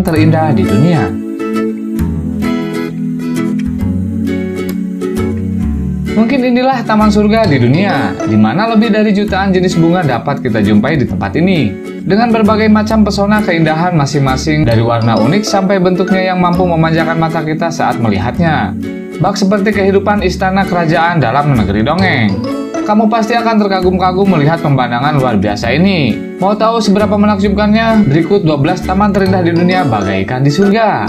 taman terindah di dunia. Mungkin inilah taman surga di dunia, di mana lebih dari jutaan jenis bunga dapat kita jumpai di tempat ini. Dengan berbagai macam pesona keindahan masing-masing, dari warna unik sampai bentuknya yang mampu memanjakan mata kita saat melihatnya. Bak seperti kehidupan istana kerajaan dalam negeri dongeng. Kamu pasti akan terkagum-kagum melihat pemandangan luar biasa ini. Mau tahu seberapa menakjubkannya? Berikut 12 taman terindah di dunia bagaikan di surga.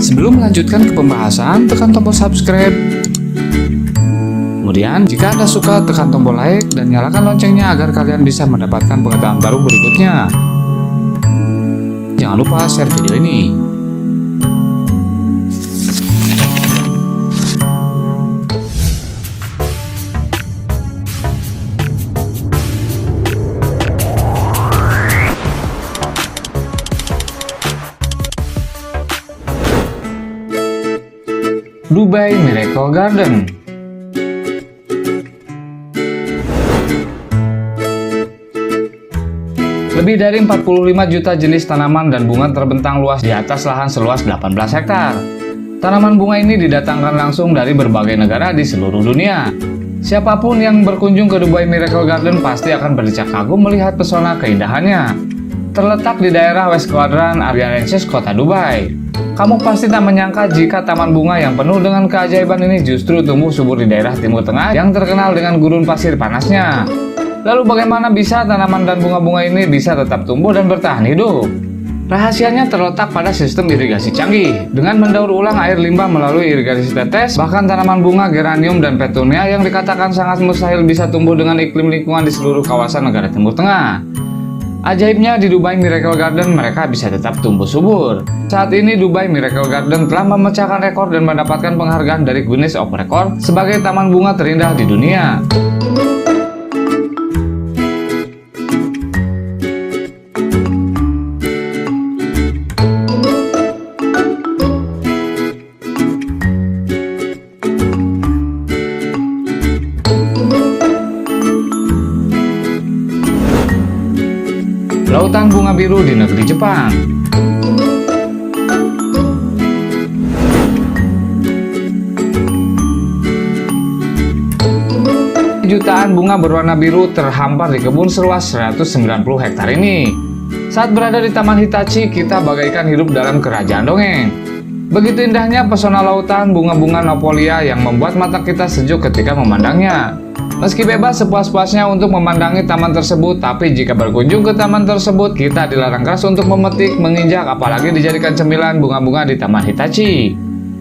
Sebelum melanjutkan ke pembahasan, tekan tombol subscribe. Kemudian, jika Anda suka, tekan tombol like dan nyalakan loncengnya agar kalian bisa mendapatkan pengetahuan baru berikutnya. Jangan lupa share video ini. Dubai Miracle Garden. Lebih dari 45 juta jenis tanaman dan bunga terbentang luas di atas lahan seluas 18 hektar. Tanaman bunga ini didatangkan langsung dari berbagai negara di seluruh dunia. Siapapun yang berkunjung ke Dubai Miracle Garden pasti akan berdecak kagum melihat pesona keindahannya. Terletak di daerah West Quadrant, Area Regency, kota Dubai. Kamu pasti tak menyangka jika taman bunga yang penuh dengan keajaiban ini justru tumbuh subur di daerah Timur Tengah yang terkenal dengan gurun pasir panasnya. Lalu bagaimana bisa tanaman dan bunga-bunga ini bisa tetap tumbuh dan bertahan hidup? Rahasianya terletak pada sistem irigasi canggih. Dengan mendaur ulang air limbah melalui irigasi tetes, bahkan tanaman bunga geranium dan petunia yang dikatakan sangat mustahil bisa tumbuh dengan iklim lingkungan di seluruh kawasan negara Timur Tengah. Ajaibnya di Dubai Miracle Garden mereka bisa tetap tumbuh subur. Saat ini Dubai Miracle Garden telah memecahkan rekor dan mendapatkan penghargaan dari Guinness of Record sebagai taman bunga terindah di dunia. Lautan bunga biru di negeri Jepang. Jutaan bunga berwarna biru terhampar di kebun seluas 190 hektar ini. Saat berada di Taman Hitachi, kita bagaikan hidup dalam kerajaan dongeng. Begitu indahnya pesona lautan bunga-bunga Napolia yang membuat mata kita sejuk ketika memandangnya. Meski bebas sepuas-puasnya untuk memandangi taman tersebut, tapi jika berkunjung ke taman tersebut, kita dilarang keras untuk memetik, menginjak, apalagi dijadikan cemilan bunga-bunga di Taman Hitachi.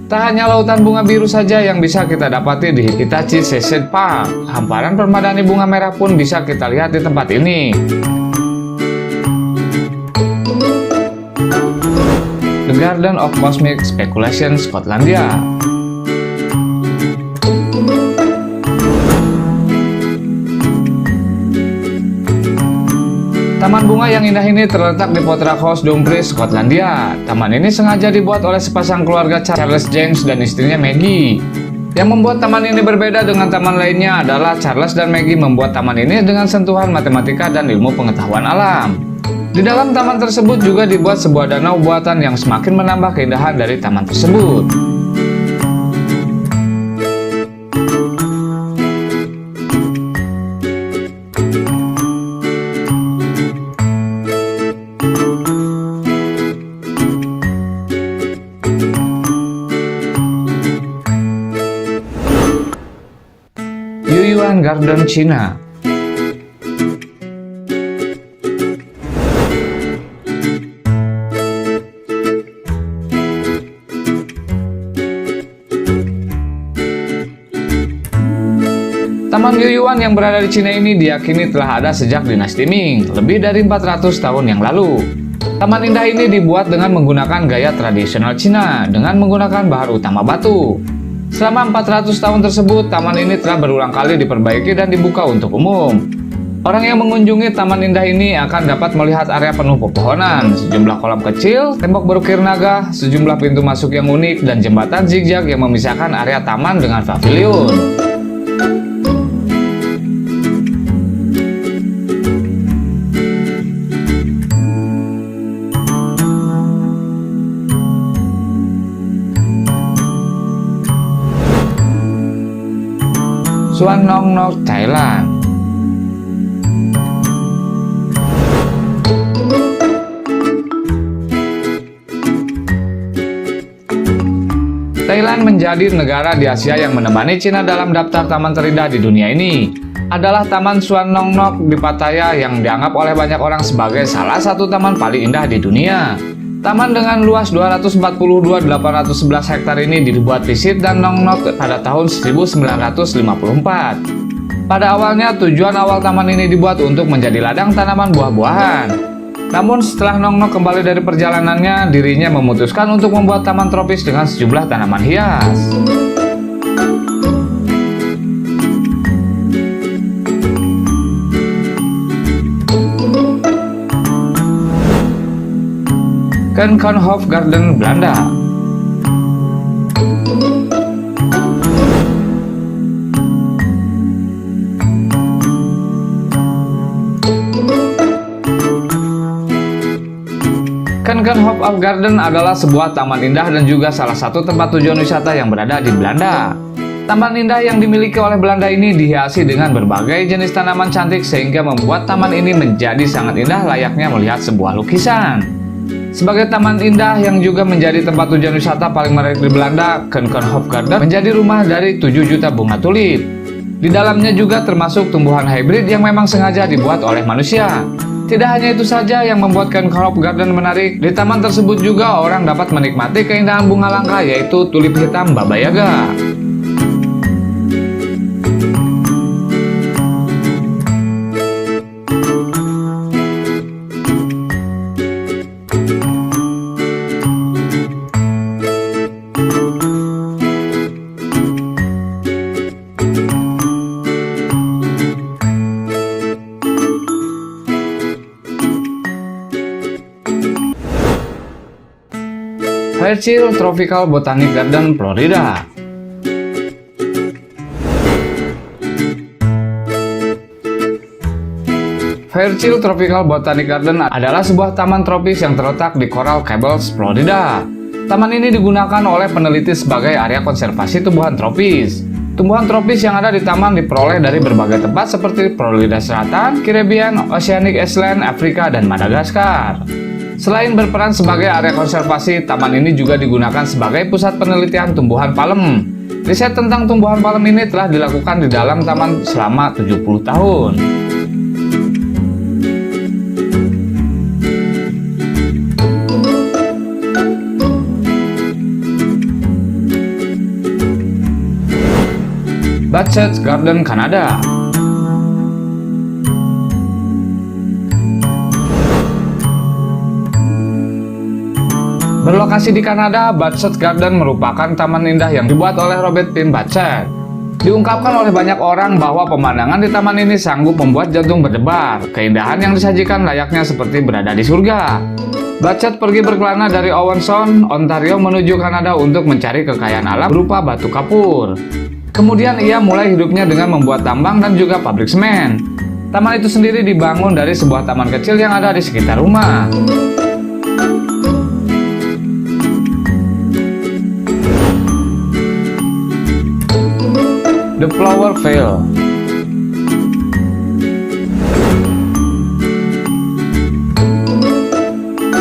Tak hanya lautan bunga biru saja yang bisa kita dapati di Hitachi Seaside Park, hamparan permadani bunga merah pun bisa kita lihat di tempat ini. The Garden of Cosmic Speculation, Skotlandia. Taman bunga yang indah ini terletak di Potterack House, Dumfries, Skotlandia. Taman ini sengaja dibuat oleh sepasang keluarga Charles James dan istrinya Maggie. Yang membuat taman ini berbeda dengan taman lainnya adalah Charles dan Maggie membuat taman ini dengan sentuhan matematika dan ilmu pengetahuan alam. Di dalam taman tersebut juga dibuat sebuah danau buatan yang semakin menambah keindahan dari taman tersebut. Yuyuan Garden, China. Taman Yuyuan yang berada di Cina ini diyakini telah ada sejak dinasti Ming, lebih dari 400 tahun yang lalu. Taman indah ini dibuat dengan menggunakan gaya tradisional Cina, dengan menggunakan bahan utama batu. Selama 400 tahun tersebut, taman ini telah berulang kali diperbaiki dan dibuka untuk umum. Orang yang mengunjungi taman indah ini akan dapat melihat area penuh pepohonan, sejumlah kolam kecil, tembok berukir naga, sejumlah pintu masuk yang unik, dan jembatan zigzag yang memisahkan area taman dengan paviliun. Suan Nong Nok, Thailand. Thailand menjadi negara di Asia yang menemani Cina dalam daftar taman terindah di dunia ini. Adalah Taman Suan Nong Nok di Pattaya yang dianggap oleh banyak orang sebagai salah satu taman paling indah di dunia. Taman dengan luas 242.811 hektar ini dibuat visit dan Nong Nok pada tahun 1954. Pada awalnya, tujuan awal taman ini dibuat untuk menjadi ladang tanaman buah-buahan. Namun setelah Nong Nok kembali dari perjalanannya, dirinya memutuskan untuk membuat taman tropis dengan sejumlah tanaman hias. Keukenhof Garden, Belanda. Keukenhof Garden adalah sebuah taman indah dan juga salah satu tempat tujuan wisata yang berada di Belanda. Taman indah yang dimiliki oleh Belanda ini dihiasi dengan berbagai jenis tanaman cantik sehingga membuat taman ini menjadi sangat indah layaknya melihat sebuah lukisan. Sebagai taman indah yang juga menjadi tempat tujuan wisata paling menarik di Belanda, Keukenhof Garden menjadi rumah dari 7 juta bunga tulip. Di dalamnya juga termasuk tumbuhan hybrid yang memang sengaja dibuat oleh manusia. Tidak hanya itu saja yang membuat Keukenhof Garden menarik, di taman tersebut juga orang dapat menikmati keindahan bunga langka yaitu tulip hitam Baba Yaga. Fairchild Tropical Botanic Garden, Florida. Fairchild Tropical Botanic Garden adalah sebuah taman tropis yang terletak di Coral Gables, Florida. Taman ini digunakan oleh peneliti sebagai area konservasi tumbuhan tropis. Tumbuhan tropis yang ada di taman diperoleh dari berbagai tempat seperti Florida Selatan, Caribbean, Oceanic Island, Afrika, dan Madagaskar. Selain berperan sebagai area konservasi, taman ini juga digunakan sebagai pusat penelitian tumbuhan palem. Riset tentang tumbuhan palem ini telah dilakukan di dalam taman selama 70 tahun. Butchart Garden, Kanada. Berlokasi di Kanada, Butchart Garden merupakan taman indah yang dibuat oleh Robert Pin Butchart. Diungkapkan oleh banyak orang bahwa pemandangan di taman ini sanggup membuat jantung berdebar. Keindahan yang disajikan layaknya seperti berada di surga. Butchart pergi berkelana dari Owen Sound, Ontario menuju Kanada untuk mencari kekayaan alam berupa batu kapur. Kemudian ia mulai hidupnya dengan membuat tambang dan juga pabrik semen. Taman itu sendiri dibangun dari sebuah taman kecil yang ada di sekitar rumah. The Flower Veil.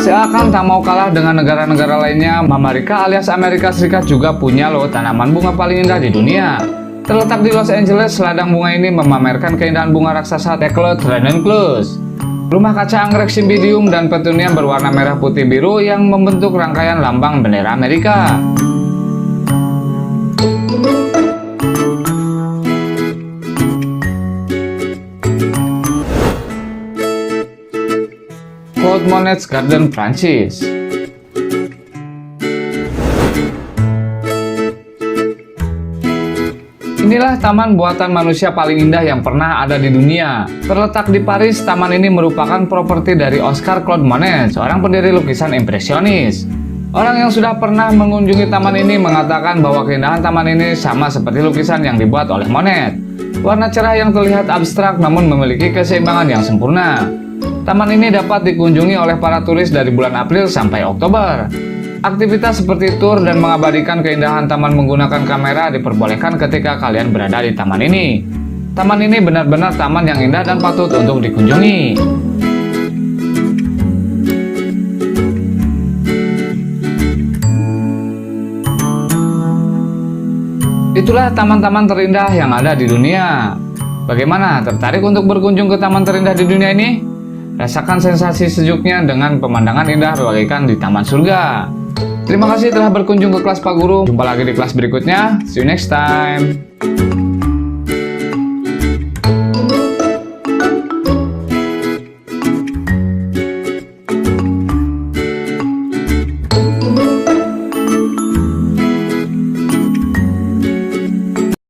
Seakan tak mau kalah dengan negara-negara lainnya, Amerika alias Amerika Serikat juga punya loh tanaman bunga paling indah di dunia. Terletak di Los Angeles, ladang bunga ini memamerkan keindahan bunga raksasa Teclet Ranunculus. Rumah kaca anggrek Cymbidium dan petunia berwarna merah putih biru yang membentuk rangkaian lambang bendera Amerika. Claude Monet's Garden, Prancis. Inilah taman buatan manusia paling indah yang pernah ada di dunia. Terletak di Paris, taman ini merupakan properti dari Oscar Claude Monet, seorang pendiri lukisan impresionis. Orang yang sudah pernah mengunjungi taman ini mengatakan bahwa keindahan taman ini sama seperti lukisan yang dibuat oleh Monet. Warna cerah yang terlihat abstrak namun memiliki keseimbangan yang sempurna. Taman ini dapat dikunjungi oleh para turis dari bulan April sampai Oktober. Aktivitas seperti tur dan mengabadikan keindahan taman menggunakan kamera diperbolehkan ketika kalian berada di taman ini. Taman ini benar-benar taman yang indah dan patut untuk dikunjungi. Itulah taman-taman terindah yang ada di dunia. Bagaimana, tertarik untuk berkunjung ke taman terindah di dunia ini? Rasakan sensasi sejuknya dengan pemandangan indah bagaikan di taman surga. Terima kasih telah berkunjung ke kelas Pak Guru. Jumpa lagi di kelas berikutnya. See you next time.